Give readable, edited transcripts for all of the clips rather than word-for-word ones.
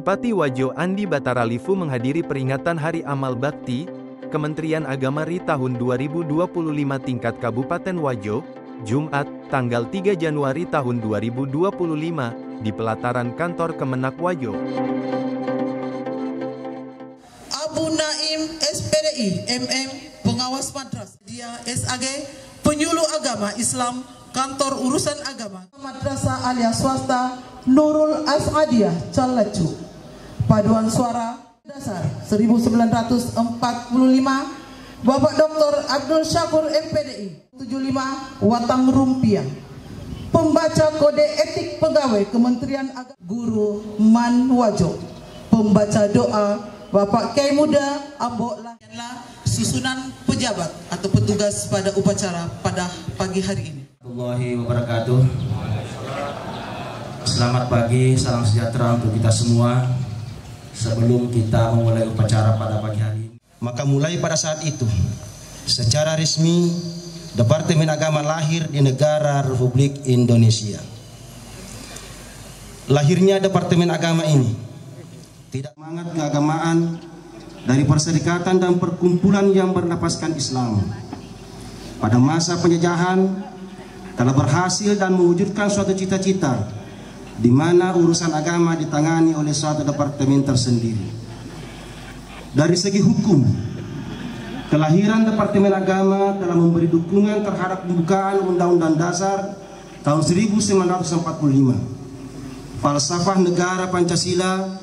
Bupati Wajo Andi Bataralifu menghadiri peringatan Hari Amal Bakti Kementerian Agama RI tahun 2025 tingkat Kabupaten Wajo, Jumat, tanggal 3 Januari tahun 2025, di pelataran kantor Kemenak Wajo. Abu Naim SPDI MM Pengawas Madras, dia SAG Penyuluh Agama Islam Kantor Urusan Agama Madrasah Alia Swasta Nurul As'adiyah Calacu, paduan suara dasar 1945, Bapak Dr. Abdul Syakur MPDI 75 Watang Rumpia, pembaca kode etik pegawai Kementerian Agama Guru Man Wajo, pembaca doa Bapak Kiai Muda Ambo Lahyanlah, susunan pejabat atau petugas pada upacara pada pagi hari ini. Warahmatullahi wabarakatuh. Selamat pagi, salam sejahtera untuk kita semua. Sebelum kita memulai upacara pada pagi hari ini, maka mulai pada saat itu, secara resmi Departemen Agama lahir di negara Republik Indonesia. Lahirnya Departemen Agama ini tidak semangat keagamaan dari perserikatan dan perkumpulan yang bernafaskan Islam. Pada masa penjajahan telah berhasil dan mewujudkan suatu cita-cita di mana urusan agama ditangani oleh suatu departemen tersendiri. Dari segi hukum, kelahiran Departemen Agama telah memberi dukungan terhadap pembukaan Undang-Undang Dasar tahun 1945, Falsafah Negara Pancasila,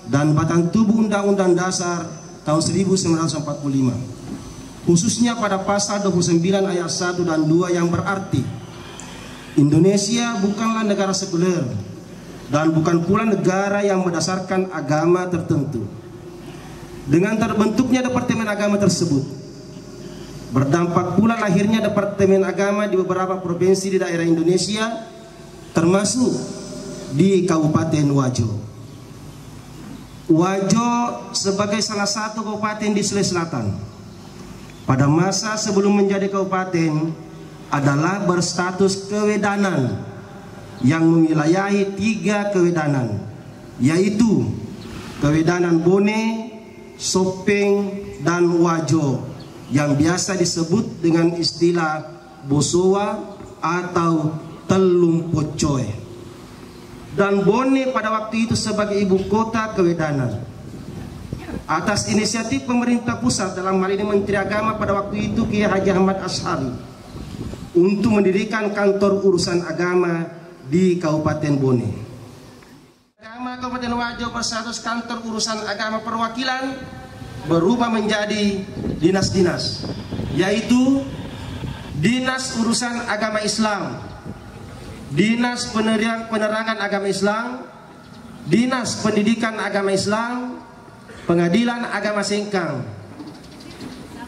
dan batang tubuh Undang-Undang Dasar tahun 1945, khususnya pada pasal 29 ayat 1 dan 2 yang berarti Indonesia bukanlah negara sekuler dan bukan pula negara yang berdasarkan agama tertentu. Dengan terbentuknya Departemen Agama tersebut, berdampak pula lahirnya Departemen Agama di beberapa provinsi di daerah Indonesia, termasuk di Kabupaten Wajo. Wajo sebagai salah satu kabupaten di Sulawesi Selatan, pada masa sebelum menjadi kabupaten, adalah berstatus kewedanan yang mewilayahi 3 kewedanan, yaitu Kewedanan Bone, Sopeng, dan Wajo, yang biasa disebut dengan istilah Bosowa atau Telung Pocoy. Dan Bone pada waktu itu sebagai ibu kota kewedanan. Atas inisiatif pemerintah pusat, dalam hal ini Menteri Agama pada waktu itu Kiai Haji Ahmad Asy'ari, untuk mendirikan kantor urusan agama di Kabupaten Bone. Agama Kabupaten Wajo berstatus kantor urusan agama perwakilan berubah menjadi dinas-dinas, yaitu Dinas Urusan Agama Islam, Dinas Penerangan Agama Islam, Dinas Pendidikan Agama Islam, Pengadilan Agama Sengkang.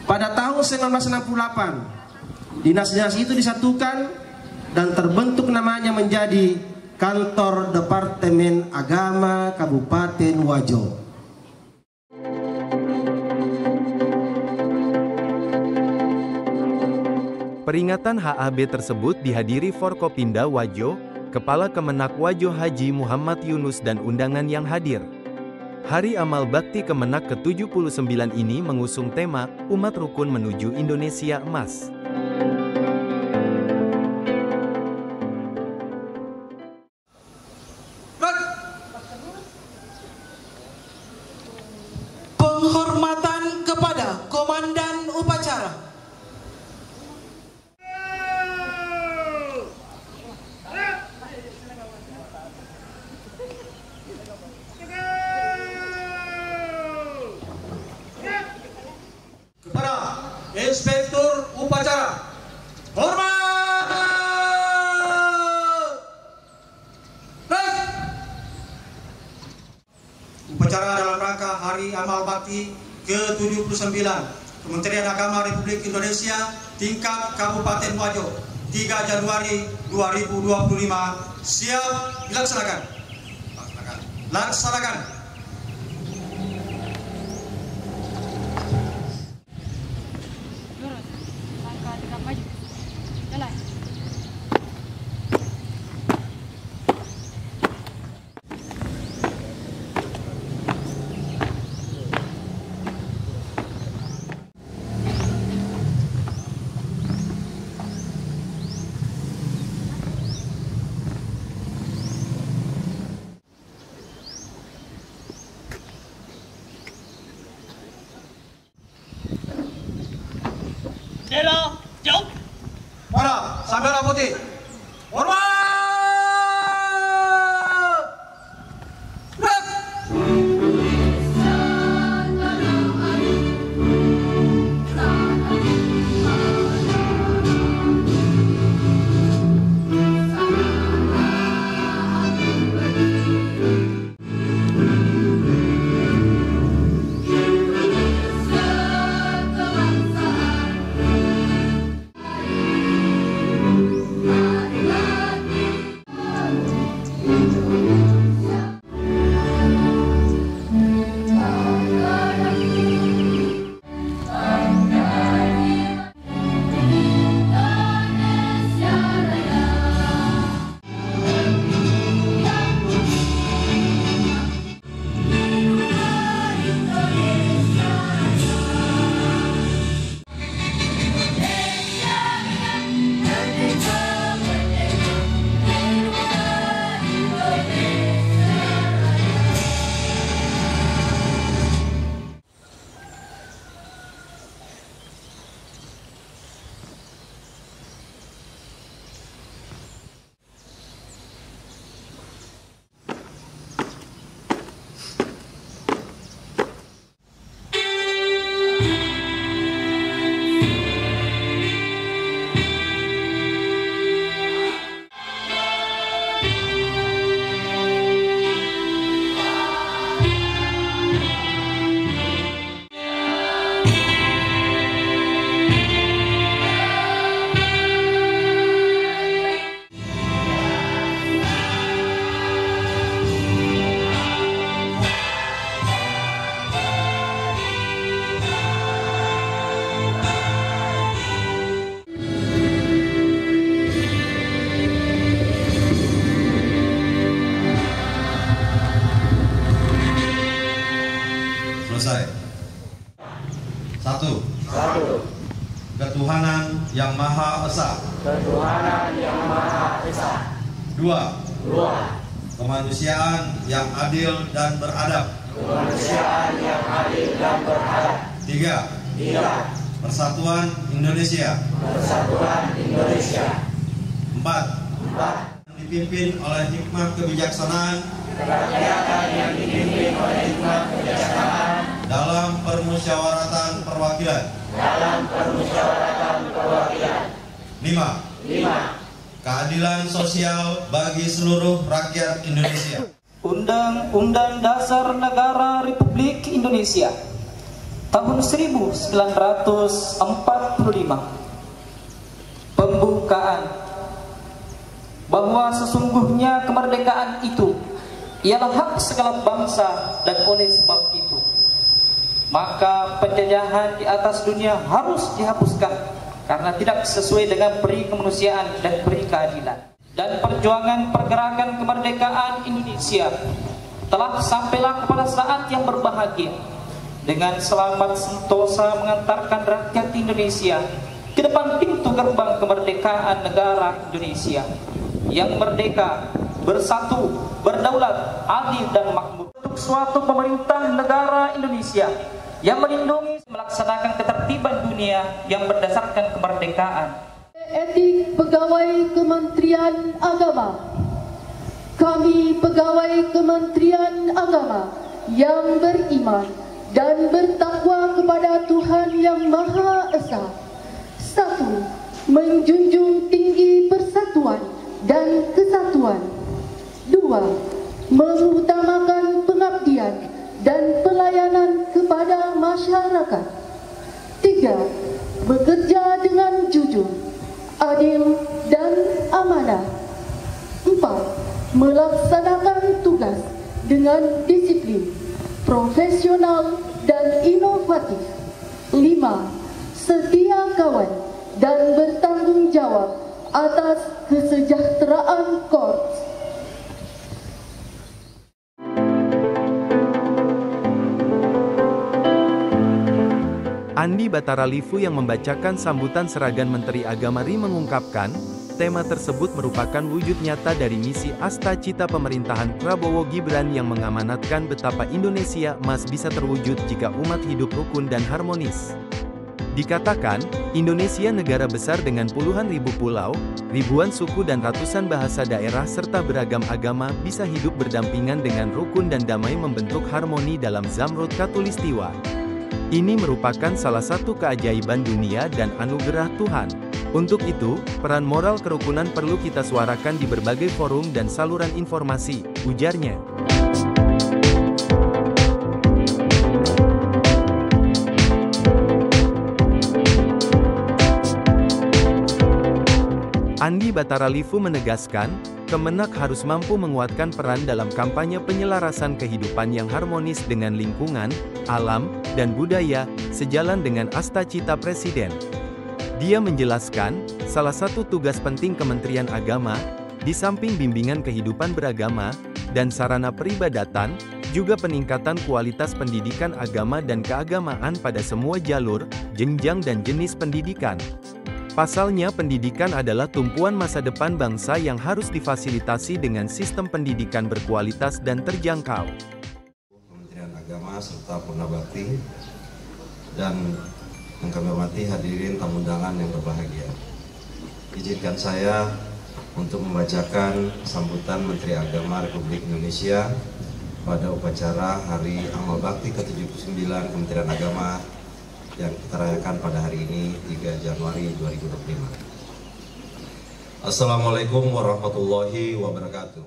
Pada tahun 1968, dinas-dinas itu disatukan dan terbentuk namanya menjadi Kantor Departemen Agama Kabupaten Wajo. Peringatan HAB tersebut dihadiri Forkopimda Wajo, Kepala Kemenak Wajo Haji Muhammad Yunus dan undangan yang hadir. Hari Amal Bakti Kemenak ke-79 ini mengusung tema Umat Rukun Menuju Indonesia Emas. Penghormatan kepada Komandan Upacara. Kepada Inspektur Upacara, hormat. Upacara dalam rangka Hari Amal Bakti ke-79 Kementerian Agama Republik Indonesia tingkat Kabupaten Wajo 3 Januari 2025 siap dilaksanakan. Laksanakan. Bendera, jauh. Mana? Sampai merah putih. Hormat! Red! Selesai. Satu. Ketuhanan yang Maha Esa. Dua. Kemanusiaan yang adil dan beradab. Tiga. Persatuan Indonesia. Empat. Dipimpin oleh hikmat kebijaksanaan. Dalam permusyawaratan perwakilan. Lima. Keadilan sosial bagi seluruh rakyat Indonesia. Undang-Undang Dasar Negara Republik Indonesia tahun 1945. Pembukaan bahwa sesungguhnya kemerdekaan itu ialah hak segala bangsa, dan oleh sebab itu maka penjajahan di atas dunia harus dihapuskan karena tidak sesuai dengan peri kemanusiaan dan peri keadilan. Dan perjuangan pergerakan kemerdekaan Indonesia telah sampailah kepada saat yang berbahagia dengan selamat sentosa mengantarkan rakyat Indonesia ke depan pintu gerbang kemerdekaan negara Indonesia yang merdeka, bersatu, berdaulat, adil dan makmur. Untuk suatu pemerintah negara Indonesia yang melindungi, melaksanakan ketertiban dunia yang berdasarkan kemerdekaan. Etik Pegawai Kementerian Agama. Kami pegawai Kementerian Agama yang beriman dan bertakwa kepada Tuhan Yang Maha Esa. 1. Menjunjung tinggi persatuan dan kesatuan. 2. Mengutamakan pengabdian dan pelayanan kepada masyarakat. 3. Bekerja dengan jujur, adil dan amanah. 4. Melaksanakan tugas dengan disiplin, profesional dan inovatif. 5. Setia kawan dan bertanggung jawab atas kesejahteraan korps. Andi Bataralifu yang membacakan sambutan Seragan Menteri Agama RI mengungkapkan, tema tersebut merupakan wujud nyata dari misi Asta Cita pemerintahan Prabowo Gibran yang mengamanatkan betapa Indonesia emas bisa terwujud jika umat hidup rukun dan harmonis. Dikatakan, Indonesia negara besar dengan puluhan ribu pulau, ribuan suku dan ratusan bahasa daerah serta beragam agama bisa hidup berdampingan dengan rukun dan damai membentuk harmoni dalam Zamrud Khatulistiwa. Ini merupakan salah satu keajaiban dunia dan anugerah Tuhan. Untuk itu, peran moral kerukunan perlu kita suarakan di berbagai forum dan saluran informasi, ujarnya. Andi Bataralifu menegaskan, Kemenak harus mampu menguatkan peran dalam kampanye penyelarasan kehidupan yang harmonis dengan lingkungan, alam, dan budaya, sejalan dengan Asta-Cita Presiden. Dia menjelaskan, salah satu tugas penting Kementerian Agama, di samping bimbingan kehidupan beragama, dan sarana peribadatan, juga peningkatan kualitas pendidikan agama dan keagamaan pada semua jalur, jenjang dan jenis pendidikan. Pasalnya pendidikan adalah tumpuan masa depan bangsa yang harus difasilitasi dengan sistem pendidikan berkualitas dan terjangkau. Kementerian Agama serta Purnabakti dan yang kami hormati hadirin tamu undangan yang berbahagia. Izinkan saya untuk membacakan sambutan Menteri Agama Republik Indonesia pada upacara Hari Amal Bakti ke-79 Kementerian Agama yang kita rayakan pada hari ini 3 Januari 2025. Assalamualaikum warahmatullahi wabarakatuh.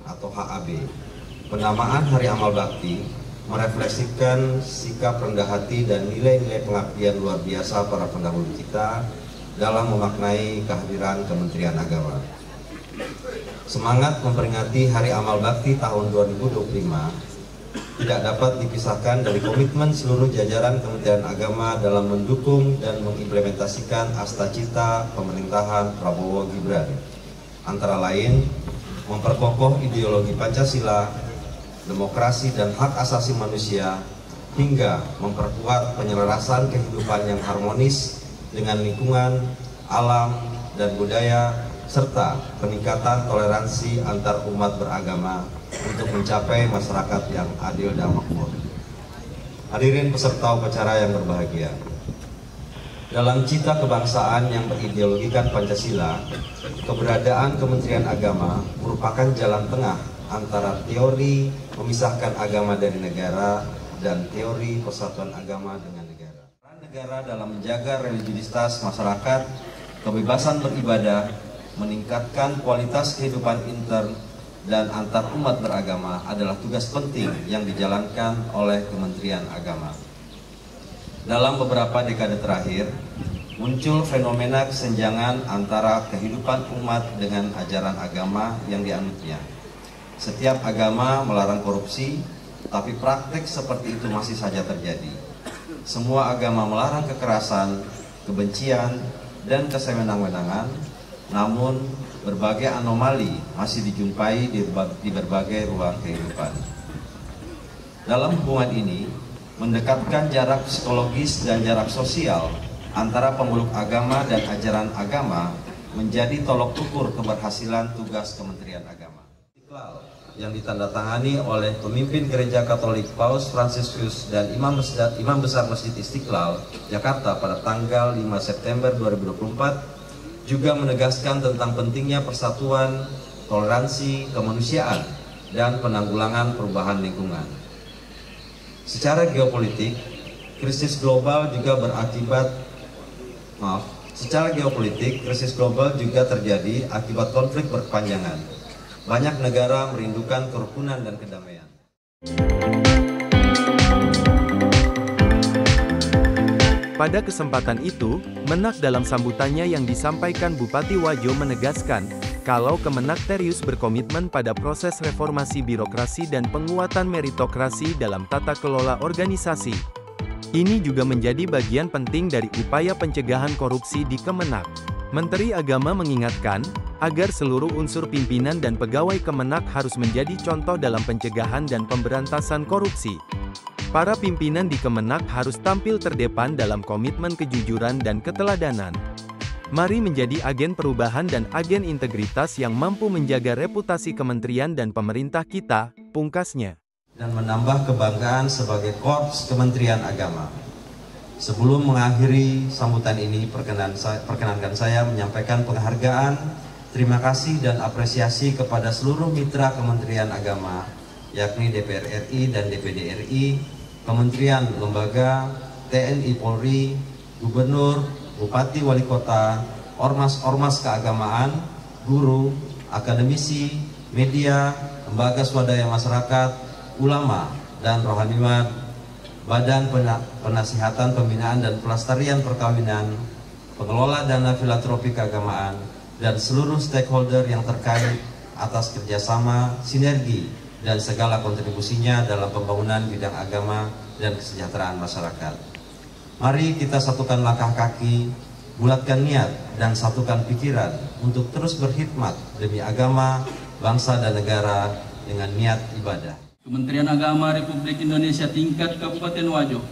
Atau HAB. Penamaan Hari Amal Bakti merefleksikan sikap rendah hati dan nilai-nilai pengabdian luar biasa para pendahulu kita dalam memaknai kehadiran Kementerian Agama. Semangat memperingati Hari Amal Bakti tahun 2025 tidak dapat dipisahkan dari komitmen seluruh jajaran Kementerian Agama dalam mendukung dan mengimplementasikan Asta-Cita pemerintahan Prabowo Gibran. Antara lain, memperkokoh ideologi Pancasila, demokrasi dan hak asasi manusia, hingga memperkuat penyelarasan kehidupan yang harmonis dengan lingkungan, alam, dan budaya, serta peningkatan toleransi antar umat beragama untuk mencapai masyarakat yang adil dan makmur. Hadirin peserta upacara yang berbahagia, dalam cita kebangsaan yang berideologikan Pancasila, keberadaan Kementerian Agama merupakan jalan tengah antara teori memisahkan agama dari negara dan teori persatuan agama dengan negara. Peran negara dalam menjaga religiusitas masyarakat, kebebasan beribadah, meningkatkan kualitas kehidupan intern dan antar umat beragama adalah tugas penting yang dijalankan oleh Kementerian Agama. Dalam beberapa dekade terakhir, muncul fenomena kesenjangan antara kehidupan umat dengan ajaran agama yang dianutnya. Setiap agama melarang korupsi, tapi praktik seperti itu masih saja terjadi. Semua agama melarang kekerasan, kebencian, dan kesewenang-wenangan, namun berbagai anomali masih dijumpai di berbagai ruang kehidupan. Dalam hubungan ini, mendekatkan jarak psikologis dan jarak sosial antara pemeluk agama dan ajaran agama menjadi tolok ukur keberhasilan tugas Kementerian Agama. Istiqlal yang ditandatangani oleh pemimpin Gereja Katolik Paus Fransiskus dan Imam Besar Masjid Istiqlal, Jakarta pada tanggal 5 September 2024 juga menegaskan tentang pentingnya persatuan, toleransi, kemanusiaan, dan penanggulangan perubahan lingkungan. Secara geopolitik, krisis global juga terjadi akibat konflik berkepanjangan. Banyak negara merindukan kerukunan dan kedamaian. Pada kesempatan itu, Menak dalam sambutannya yang disampaikan Bupati Wajo menegaskan, kalau Kemenak serius berkomitmen pada proses reformasi birokrasi dan penguatan meritokrasi dalam tata kelola organisasi. Ini juga menjadi bagian penting dari upaya pencegahan korupsi di Kemenak. Menteri Agama mengingatkan, agar seluruh unsur pimpinan dan pegawai Kemenak harus menjadi contoh dalam pencegahan dan pemberantasan korupsi. Para pimpinan di Kemenak harus tampil terdepan dalam komitmen kejujuran dan keteladanan. Mari menjadi agen perubahan dan agen integritas yang mampu menjaga reputasi kementerian dan pemerintah kita, pungkasnya. Dan menambah kebanggaan sebagai korps Kementerian Agama. Sebelum mengakhiri sambutan ini, perkenankan saya menyampaikan penghargaan, terima kasih dan apresiasi kepada seluruh mitra Kementerian Agama, yakni DPR RI dan DPD RI, kementerian, lembaga, TNI Polri, gubernur, bupati, wali kota, ormas-ormas keagamaan, guru, akademisi, media, lembaga swadaya masyarakat, ulama, dan rohaniwan, Badan Penasihatan Pembinaan dan Pelestarian Perkawinan, pengelola dana filantropi keagamaan, dan seluruh stakeholder yang terkait atas kerjasama, sinergi, dan segala kontribusinya dalam pembangunan bidang agama dan kesejahteraan masyarakat. Mari kita satukan langkah kaki, bulatkan niat, dan satukan pikiran untuk terus berkhidmat demi agama, bangsa, dan negara dengan niat ibadah. Kementerian Agama Republik Indonesia tingkat Kabupaten Wajo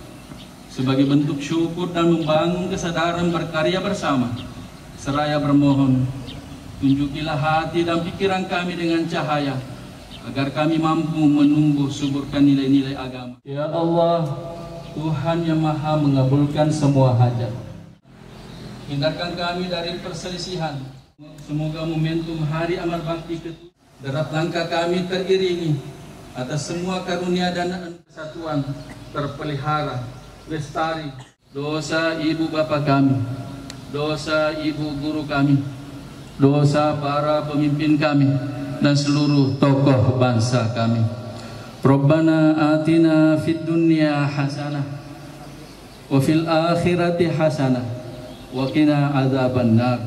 sebagai bentuk syukur dan membangun kesadaran berkarya bersama, seraya bermohon, tunjukilah hati dan pikiran kami dengan cahaya agar kami mampu menumbuh suburkan nilai-nilai agama. Ya Allah, Tuhan yang Maha mengabulkan semua hajat. Hindarkan kami dari perselisihan. Semoga momentum Hari Amal Bakti ke-7 derap langkah kami teriringi atas semua karunia dan kesatuan terpelihara, lestari. Dosa ibu bapak kami, dosa ibu guru kami, dosa para pemimpin kami, dan seluruh tokoh bangsa kami. Rabbana atina fid dunya hasanah wa fil akhirati hasanah wa qina adzabannar.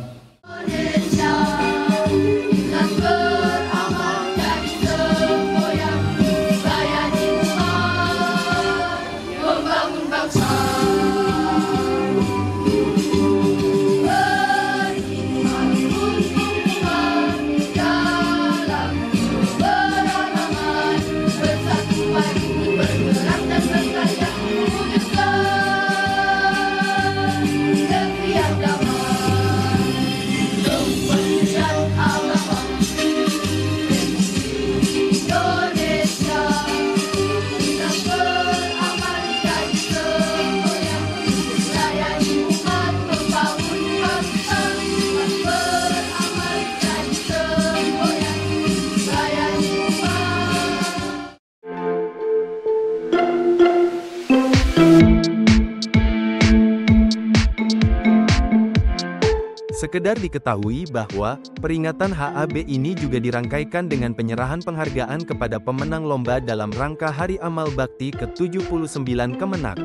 Sekedar diketahui bahwa, peringatan HAB ini juga dirangkaikan dengan penyerahan penghargaan kepada pemenang lomba dalam rangka Hari Amal Bakti ke-79 Kemenak.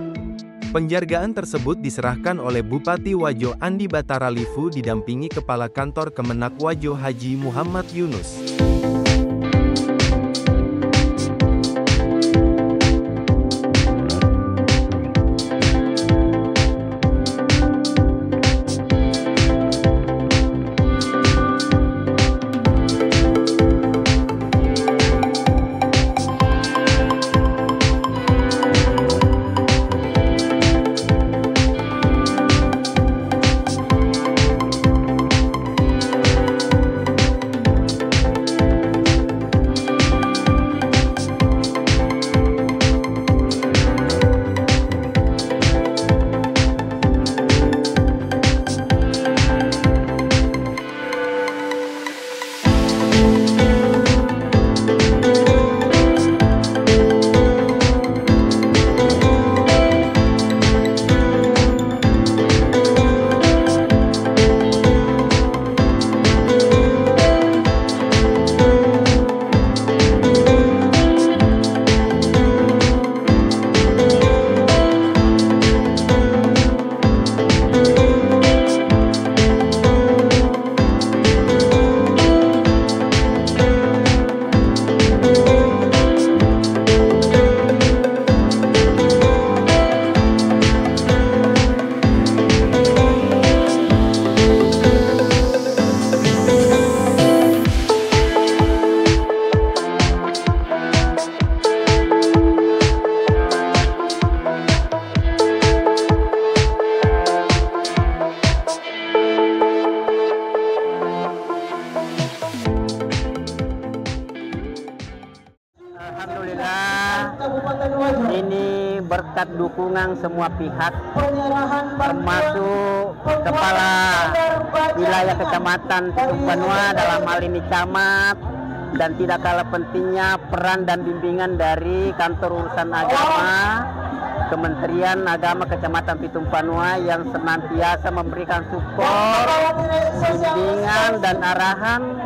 Penghargaan tersebut diserahkan oleh Bupati Wajo Andi Batara Livu didampingi Kepala Kantor Kemenak Wajo Haji Muhammad Yunus. Ini ini berkat dukungan semua pihak, termasuk Kepala Wilayah Kecamatan Pitumpanua dalam hal ini camat, dan tidak kalah pentingnya peran dan bimbingan dari Kantor Urusan Agama Kementerian Agama Kecamatan Pitumpanua yang senantiasa memberikan support, bimbingan dan arahan,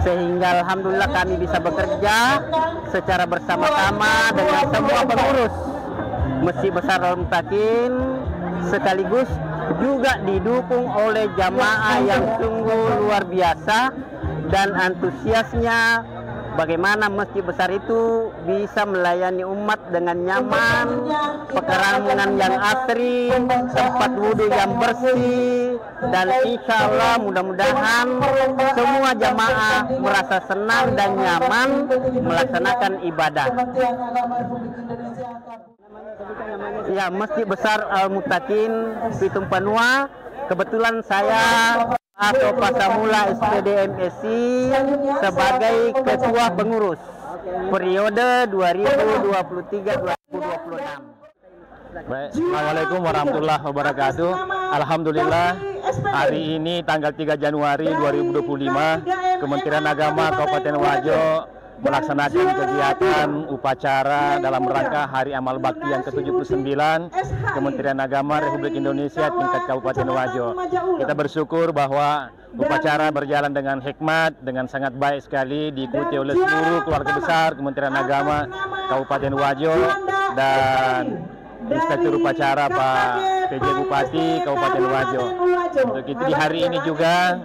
sehingga alhamdulillah kami bisa bekerja secara bersama-sama dengan semua pengurus Masjid Besar Al-Mutakin, sekaligus juga didukung oleh jamaah yang sungguh luar biasa dan antusiasnya bagaimana masjid besar itu bisa melayani umat dengan nyaman, pekarangan yang asri, tempat wudhu yang bersih, dan insya Allah mudah-mudahan semua jamaah merasa senang dan nyaman melaksanakan ibadah. Ya, Masjid Besar Al-Mutakin Pitumpanua, kebetulan saya atau Pasamula SPD MSI sebagai ketua pengurus periode 2023-2026. Baik, Assalamualaikum warahmatullahi wabarakatuh. Alhamdulillah, hari ini tanggal 3 Januari 2025 Kementerian Agama Kabupaten Wajo melaksanakan kegiatan upacara dalam rangka Hari Amal Bakti yang ke-79 Kementerian Agama Republik Indonesia tingkat Kabupaten Wajo. Kita bersyukur bahwa upacara berjalan dengan hikmat, dengan sangat baik sekali, diikuti oleh seluruh keluarga besar Kementerian Agama Kabupaten Wajo dan Inspektur Upacara Pak PJ Bupati Kabupaten Wajo. Untuk itu di hari ini juga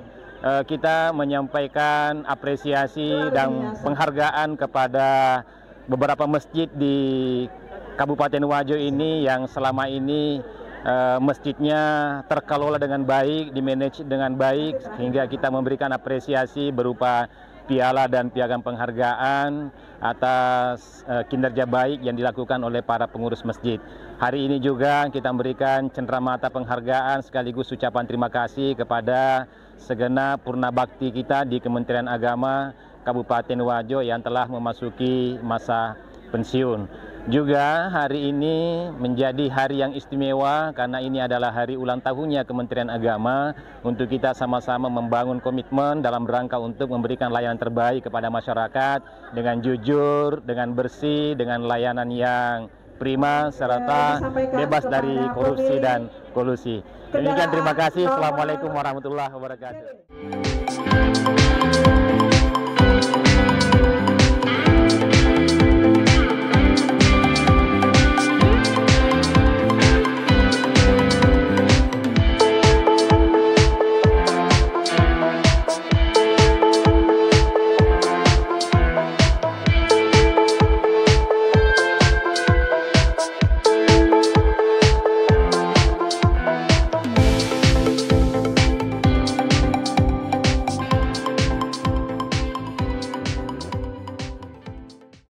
kita menyampaikan apresiasi dan penghargaan kepada beberapa masjid di Kabupaten Wajo ini yang selama ini masjidnya terkelola dengan baik, dimanage dengan baik, sehingga kita memberikan apresiasi berupa piala dan piagam penghargaan atas kinerja baik yang dilakukan oleh para pengurus masjid. Hari ini juga kita memberikan cenderamata penghargaan sekaligus ucapan terima kasih kepada segenap purna bakti kita di Kementerian Agama Kabupaten Wajo yang telah memasuki masa pensiun. Juga hari ini menjadi hari yang istimewa karena ini adalah hari ulang tahunnya Kementerian Agama, untuk kita sama-sama membangun komitmen dalam rangka untuk memberikan layanan terbaik kepada masyarakat dengan jujur, dengan bersih, dengan layanan yang prima serta bebas dari korupsi dan kolusi. Demikian, terima kasih. Assalamualaikum warahmatullahi wabarakatuh.